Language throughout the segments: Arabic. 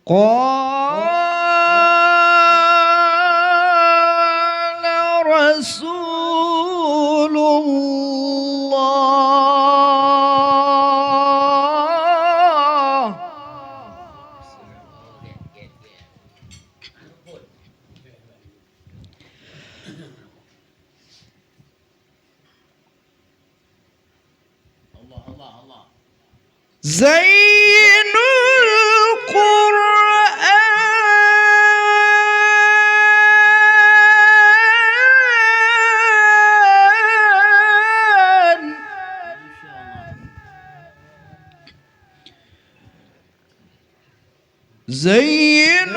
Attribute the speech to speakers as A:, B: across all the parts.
A: قال رسول الله زين القرآن زين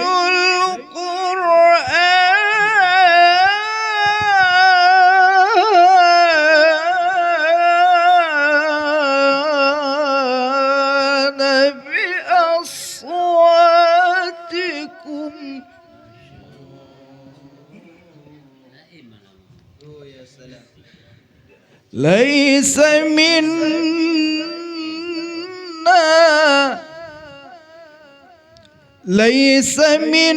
A: القرآن بأصواتكم ليس منا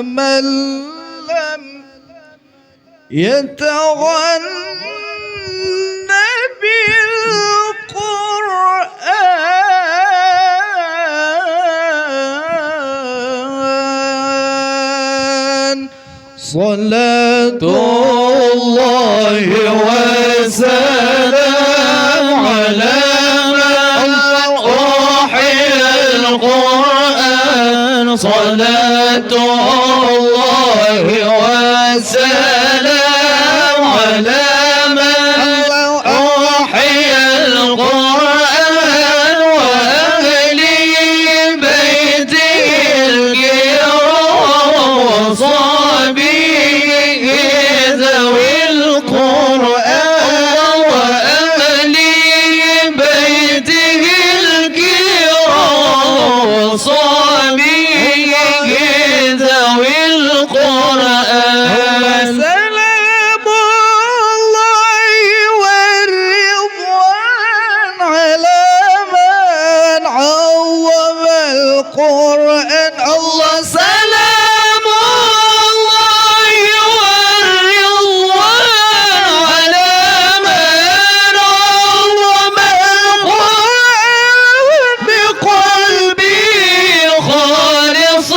A: من لم يتغنى بالقرآن صلاة الله وسلام على من أوحي القرآن صلاة الله وسلام على من أوحي القرآن وأهل بيته الكرام وصحبه ذوي القرآن وأهل بيته الكرام وصحبه ذوي القرآن سلام الله والرضوان على من عظم القرآن الله سلام الله والرضوان على من عظم القرآن بقلبي خالص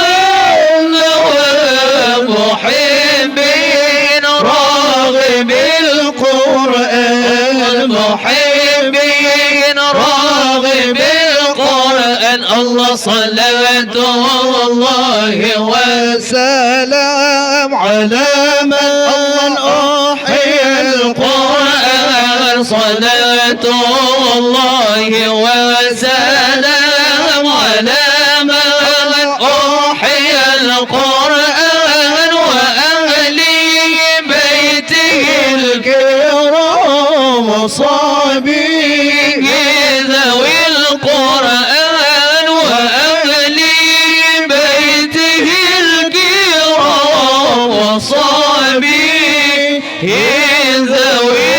A: ومحبين راغب القرآن محبين راغب القرآن الله صلاة الله وسلام على من أوحي القرآن صلاة الله وسلام على من أوحي القرآن وأهل بيته الكرام وصحبه ذوي القرآن وأهل بيته الكرام وصحبه ذوي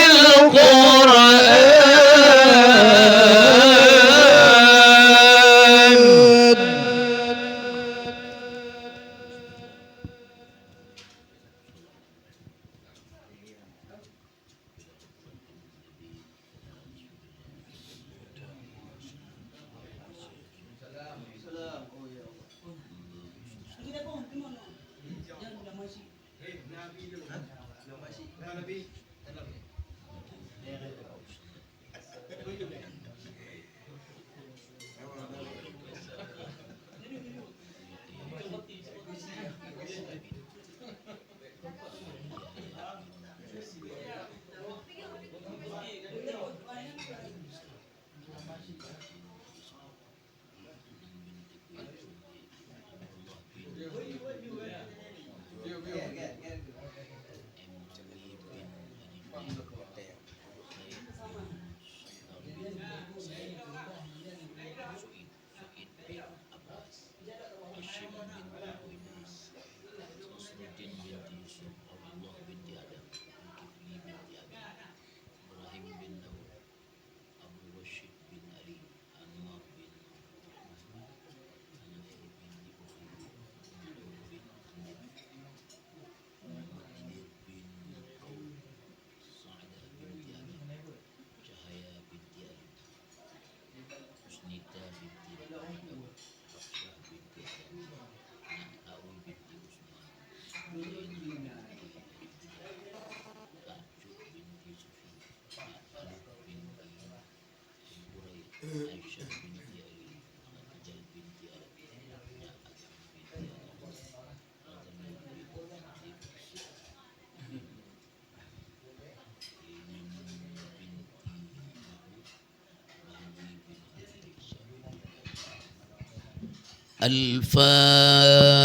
A: الفاتحة.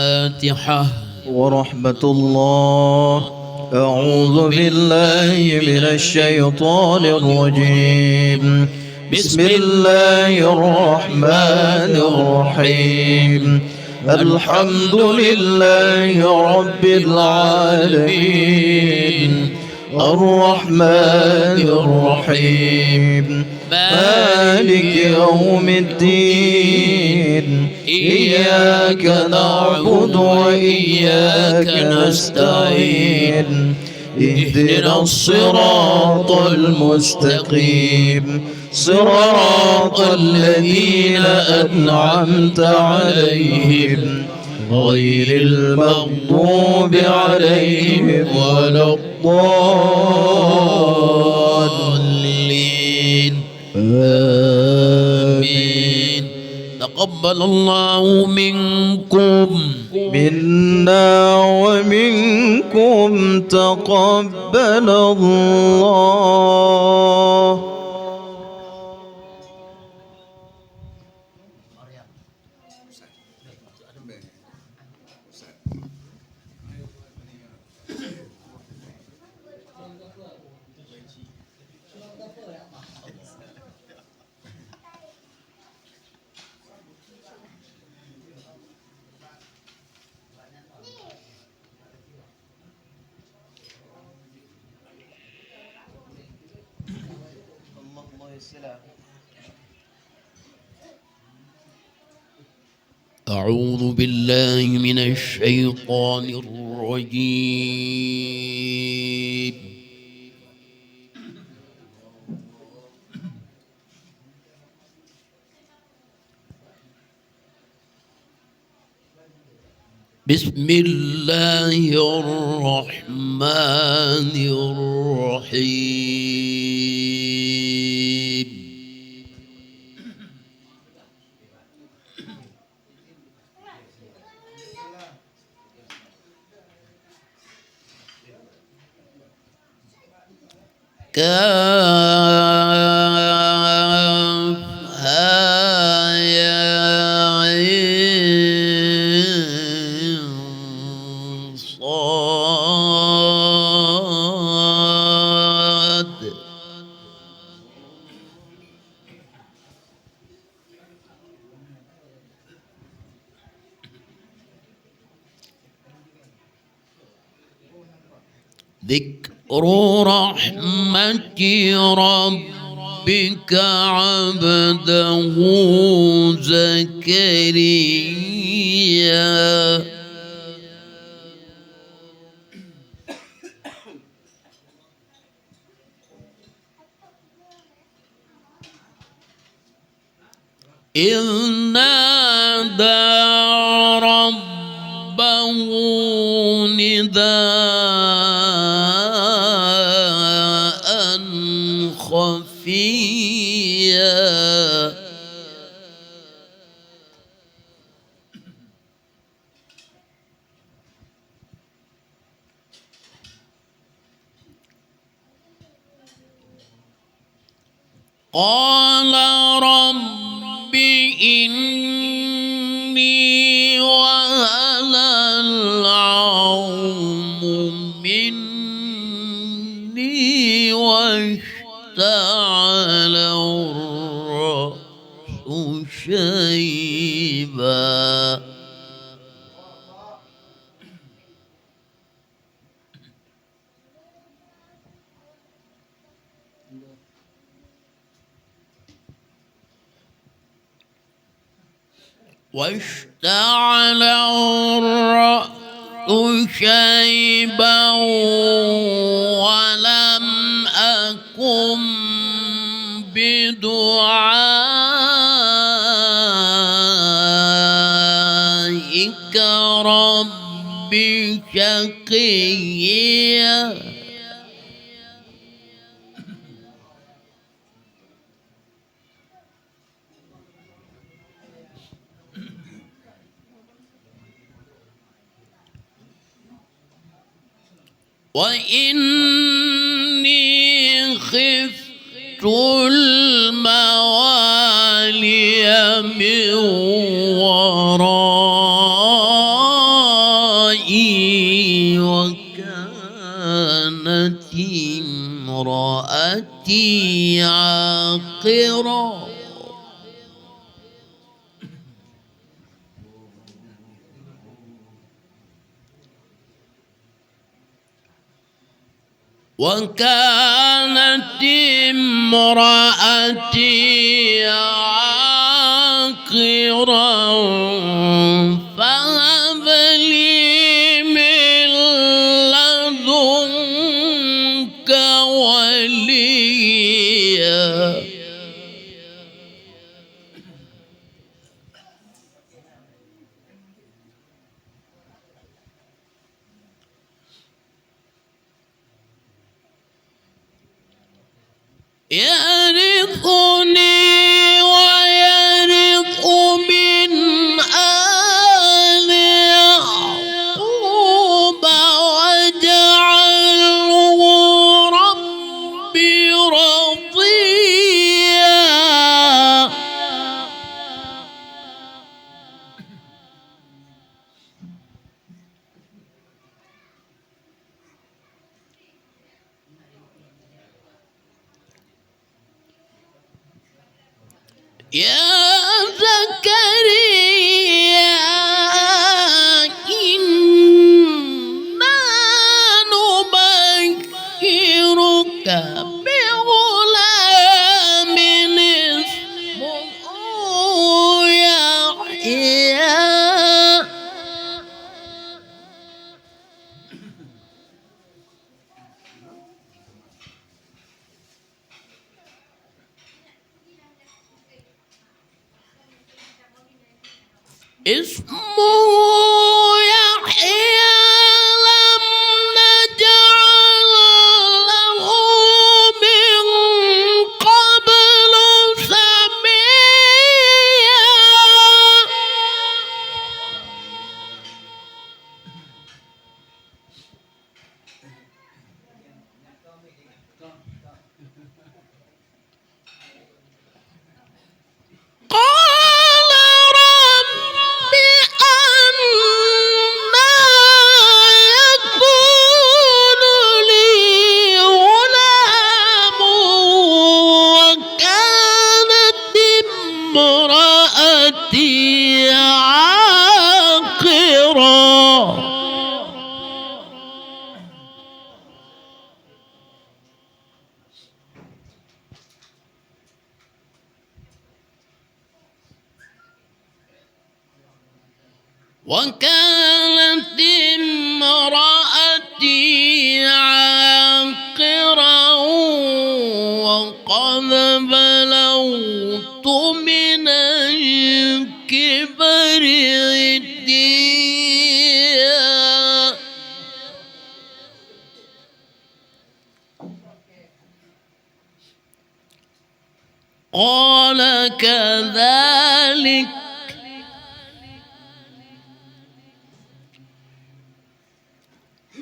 B: ورحمة الله. أعوذ بالله من الشيطان الرجيم. بسم الله الرحمن الرحيم. الحمد لله رب العالمين الرحمن الرحيم مالك يوم الدين إياك نعبد وإياك نستعين اهدنا الصراط المستقيم صراط الذين أنعمت عليهم غير المغضوب عليهم ولا الضالين آمين.
A: تقبل الله منكم
B: منا ومنكم تقبل الله.
A: أعوذ بالله من الشيطان الرجيم. بسم الله الرحمن الرحيم. كافها يا عين صاد. ذكر رحمة ربك عبده زكريا إذ نادى ربه نداء خفيا قال رب إني وهن العظم مني واشتعل الرأس شيبا واشتعل الرأس شيبا ولم أكن بدعائك رب شقيا وإني خفت الموالي من ورائي وكانت امرأتي عاقرا وكانت امرأتي عاقرا فهب لي من لدنك وليا يرثني ويرث من آل يعقوب واجعله ربي رضيا يا زكريا إنا نبشرك بغلام اسمه يحيى اسمه يحيى لم نجعل له من قبل سميا قال رب أنى يكون لي غلام وكانت امرأتي عاقرا وكانت امرأتي عاقرا وقد بلغت من الكبر عتيا قال كذلك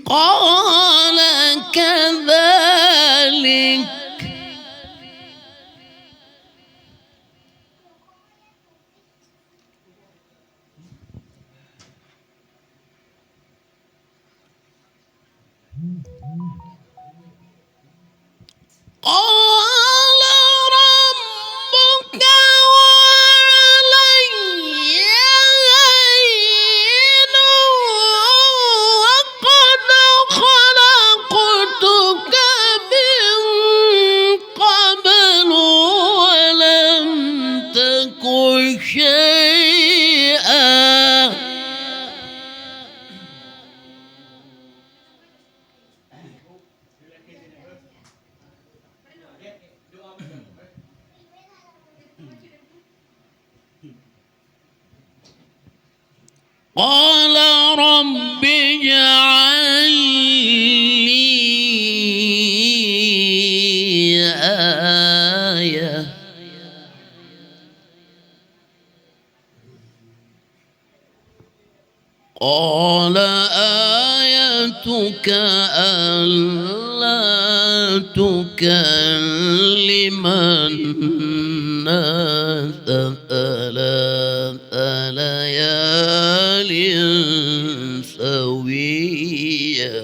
A: قال كذلك قال ربك وعلي هين وقد خلقتك من قبل ولم تك شيئا قال رب اجعل لي آية قال آيتك ألا تكلم الناس ثلاث ليال ليال سويا.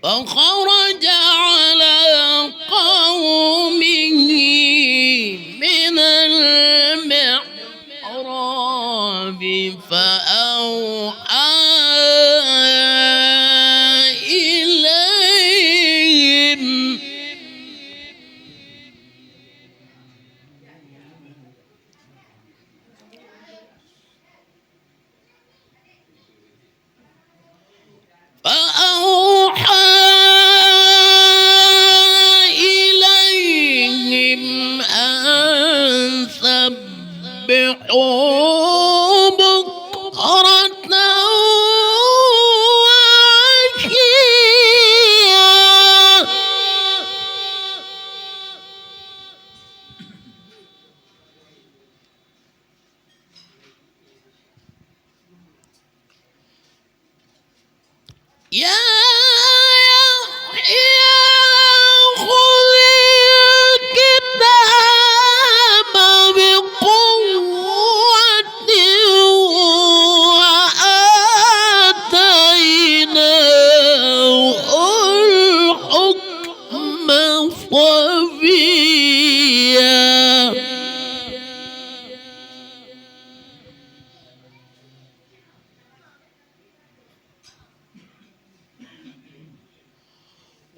A: فخرج على قومه من المحراب فأوحى إليهم أن سبحوا بكرة وعشيا. يا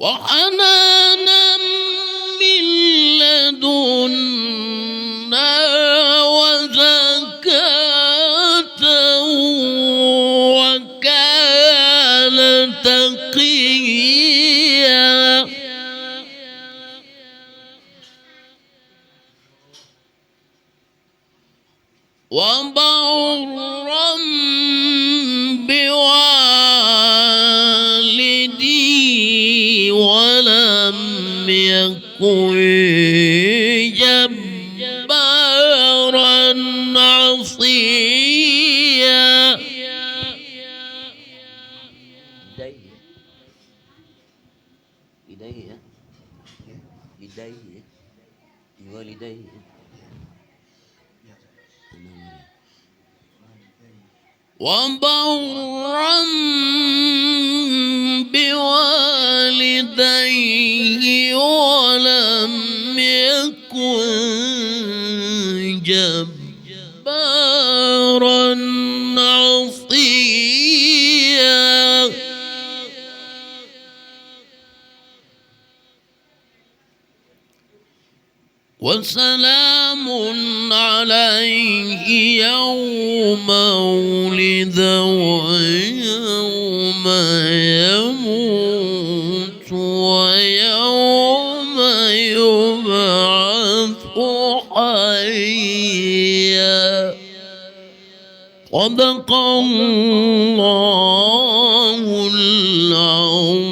A: وحنانا من لدنا وزكاة وكان تقيا. وبرا بوالدي ولم يكن جبارا عصيا.
C: بوالديه
A: وبرا بوالديه ولم يكن جبارا عصيا. وسلام عليه يوم ولد ويوم يموت ويوم يبعث حيا. صدق الله العظيم.